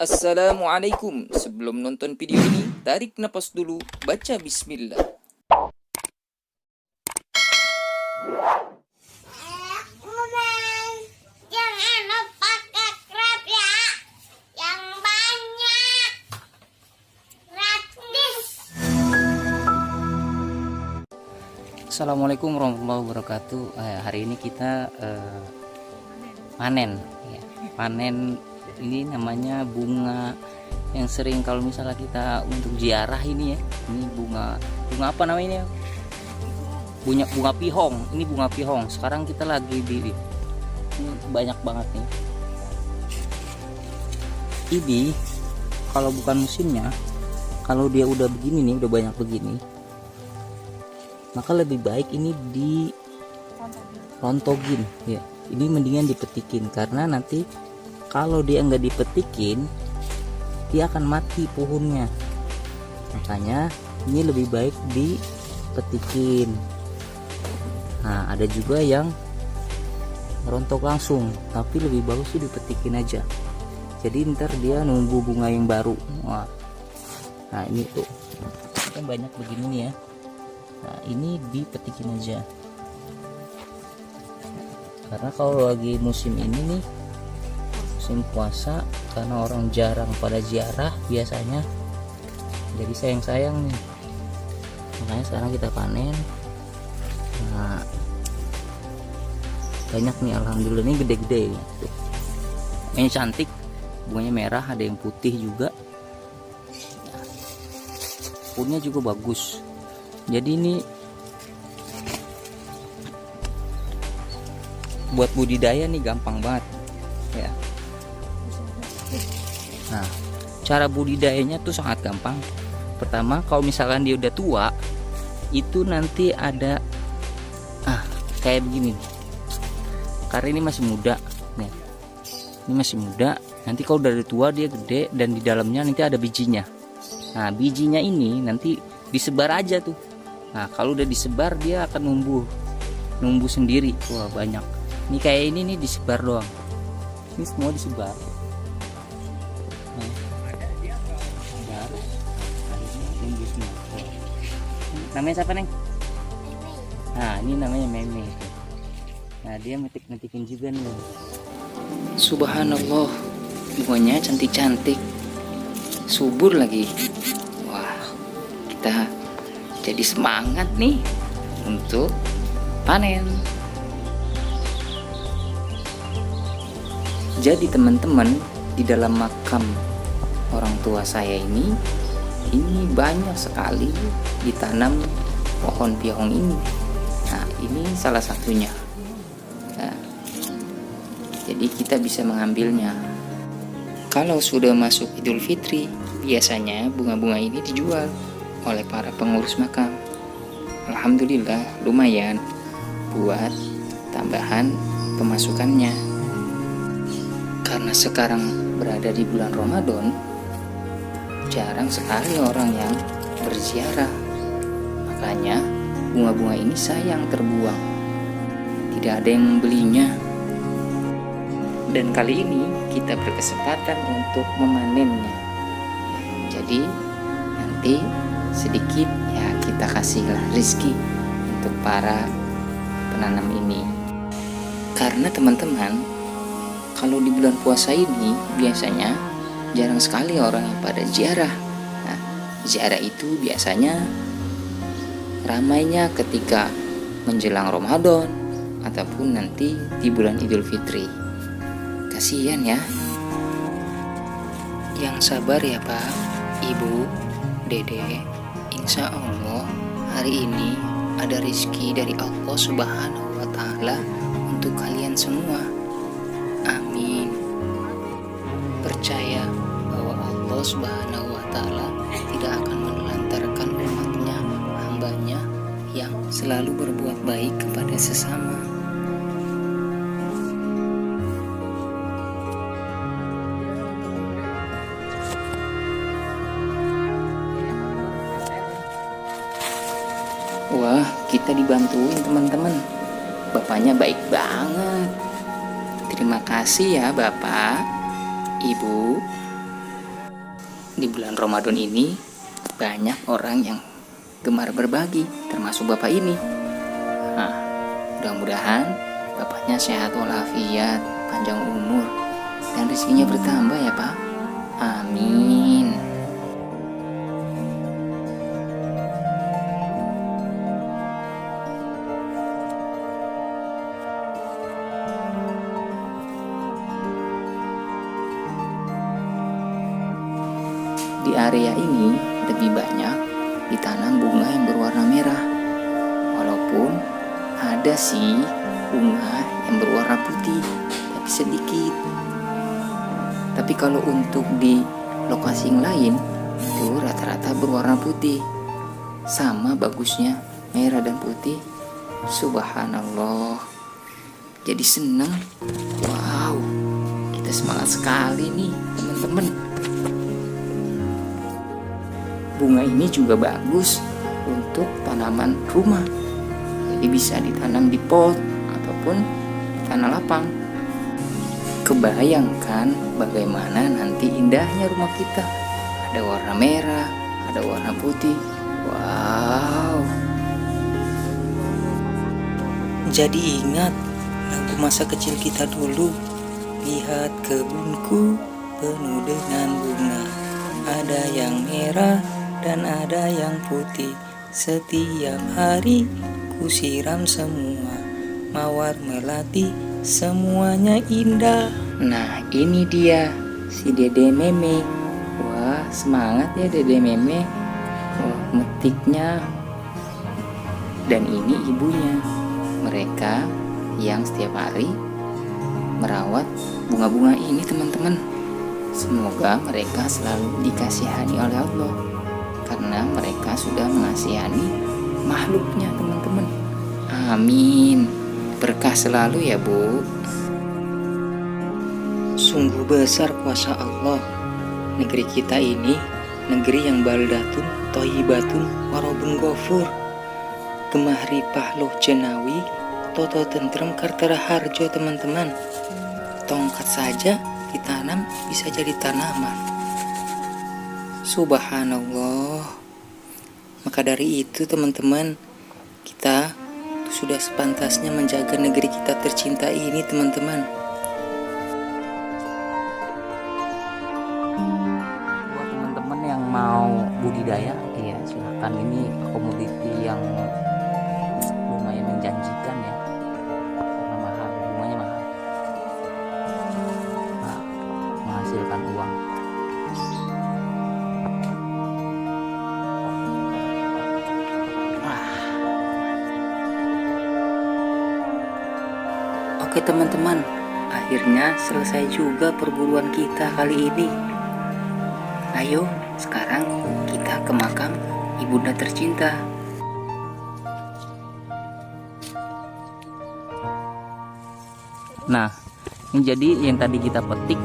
Assalamualaikum. Sebelum nonton video ini, tarik napas dulu, baca bismillah. Jangan lupa subscribe ya, yang banyak, gratis. Assalamualaikum warahmatullahi wabarakatuh. Hari ini kita panen ya. Panen ini namanya bunga yang sering kalau misalnya kita untuk ziarah ini ya. Ini bunga apa namanya ini? Bunga pihong. Ini bunga pihong. Sekarang kita lagi di ini banyak banget nih. Ini kalau bukan musimnya, kalau dia udah begini nih, udah banyak begini, maka lebih baik ini dirontogin ya. Ini mendingan dipetikin, karena nanti kalau dia nggak dipetikin dia akan mati pohonnya. Makanya ini lebih baik dipetikin. Nah, ada juga yang rontok langsung, tapi lebih bagus sih dipetikin aja. Jadi ntar dia nunggu bunga yang baru. Wah. Nah, ini tuh kan banyak begini nih ya. Nah, ini dipetikin aja. Karena kalau lagi musim ini nih, musim puasa, karena orang jarang pada ziarah biasanya, jadi sayang-sayang nih. Makanya sekarang kita panen. Nah, banyak nih, alhamdulillah, ini gede-gede nih. Tuh. Ini cantik, bunganya merah, ada yang putih juga. Nah, daunnya juga bagus. Jadi ini buat budidaya nih gampang banget ya. Nah, cara budidayanya tuh sangat gampang. Pertama, kalau misalkan dia udah tua, itu nanti ada kayak begini nih. Karena ini masih muda nih. Ini masih muda. Nanti kalau udah tua dia gede, dan di dalamnya nanti ada bijinya. Nah, bijinya ini nanti disebar aja tuh. Nah, kalau udah disebar dia akan numbuh sendiri. Wah, banyak. Ini kayak ini nih disebar doang. Ini semua disebar. Nah, akhirnya numbuh semua. Namanya siapa, Neng? Nah, ini namanya Meme. Nah, dia metik-metikin juga nih. Subhanallah, bunganya cantik-cantik, subur lagi. Wah, kita jadi semangat nih untuk panen. Jadi teman-teman, di dalam makam orang tua saya ini banyak sekali ditanam pohon pihong ini. Nah, ini salah satunya. Nah, jadi kita bisa mengambilnya. Kalau sudah masuk Idul Fitri, biasanya bunga-bunga ini dijual oleh para pengurus makam. Alhamdulillah, lumayan buat tambahan pemasukannya. Karena sekarang berada di bulan Ramadan, jarang sekali orang yang berziarah. Makanya bunga-bunga ini sayang terbuang, tidak ada yang membelinya. Dan kali ini kita berkesempatan untuk memanennya. Jadi nanti sedikit ya kita kasihlah rezeki untuk para penanam ini. Karena teman-teman, kalau di bulan puasa ini biasanya jarang sekali orang yang pada ziarah. Nah, ziarah itu biasanya ramainya ketika menjelang Ramadan ataupun nanti di bulan Idul Fitri. Kasihan ya. Yang sabar ya Pak, Ibu, Dede. Insya Allah hari ini ada rezeki dari Allah Subhanahu wa Ta'ala untuk kalian semua. Amin. Percaya bahwa Allah Subhanahu wa Ta'ala tidak akan menelantarkan umatnya, hambanya yang selalu berbuat baik kepada sesama. Wah, kita dibantuin teman-teman. Bapaknya baik banget. Terima kasih ya Bapak, Ibu. di bulan Ramadan ini banyak orang yang gemar berbagi, termasuk bapak ini. Nah, mudah-mudahan bapaknya sehat walafiat, panjang umur, dan rezekinya bertambah ya Pak. Amin. Di area ini lebih banyak ditanam bunga yang berwarna merah. Walaupun ada sih bunga yang berwarna putih, tapi sedikit. Tapi kalau untuk di lokasi yang lain, itu rata-rata berwarna putih. Sama bagusnya merah dan putih. Subhanallah. Jadi senang. Wow, kita semangat sekali nih teman-teman. Bunga ini juga bagus untuk tanaman rumah. Jadi bisa ditanam di pot ataupun di tanah lapang. Kebayangkan bagaimana nanti indahnya rumah kita. Ada warna merah, ada warna putih. Wow. Jadi ingat lagu masa kecil kita dulu. Lihat kebunku penuh dengan bunga, ada yang merah dan ada yang putih. Setiap hari ku siram semua, mawar melati semuanya indah. Nah ini dia si Dede Meme. Wah semangat ya Dede Meme. Wah metiknya. Dan ini ibunya. Mereka yang setiap hari merawat bunga-bunga ini teman-teman. Semoga mereka selalu dikasihani oleh Allah, karena mereka sudah mengasihani makhluknya teman-teman. Amin. Berkah selalu ya Bu. Sungguh besar kuasa Allah. Negeri kita ini negeri yang baldatun thayyibatun warobun ghafur. Gemah ripah loh jenawi, toto tentrem kartera harjo teman-teman. Tongkat saja ditanam bisa jadi tanaman. Subhanallah. Maka dari itu teman-teman, kita sudah sepantasnya menjaga negeri kita tercinta ini teman-teman. Buat teman-teman yang mau budidaya, ya silakan. Ini komoditi yang lumayan menjanjikan ya, karena mahal, bunganya mahal. Nah, menghasilkan uang. Oke teman-teman, akhirnya selesai juga perburuan kita kali ini. Ayo, sekarang kita ke makam ibunda tercinta. Nah, ini jadi yang tadi kita petik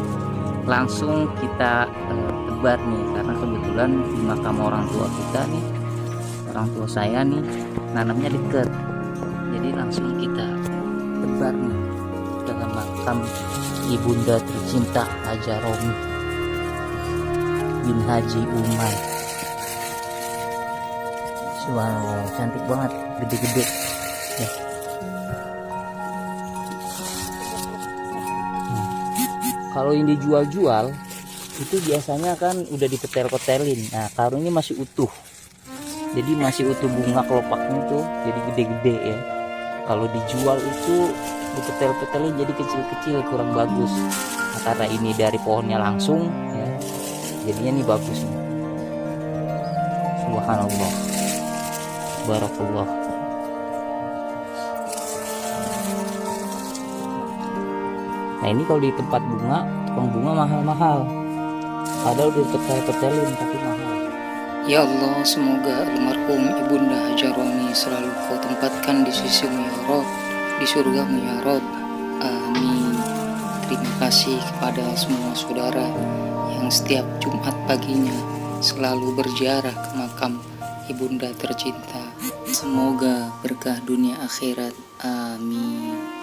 langsung kita tebar nih, karena kebetulan di makam orang tua kita nih, orang tua saya nih, nanamnya deket. Jadi langsung kita tebar nih dalam makam ibunda tercinta Haja Romi bin Haji Umar. Subhanallah, cantik banget, gede-gede ya. Kalau yang dijual-jual itu biasanya kan udah dipetel-petelin. Nah, kalau ini masih utuh, jadi masih utuh bunga kelopaknya tuh, jadi gede-gede ya. Kalau dijual itu dipetel-petelin jadi kecil-kecil, kurang bagus. Nah, karena ini dari pohonnya langsung ya, jadinya ini bagus nih. Subhanallah, barakallah. Nah ini kalau di tempat bunga, tukang bunga mahal-mahal, padahal udah dipetel-petelin tapi mahal. Ya Allah, semoga almarhum ibunda Haja Romi selalu kau tempatkan di sisimu ya Rabb, di surgamu ya Rabb. Amin. Terima kasih kepada semua saudara yang setiap Jumat paginya selalu berziarah ke makam ibunda tercinta. Semoga berkah dunia akhirat. Amin.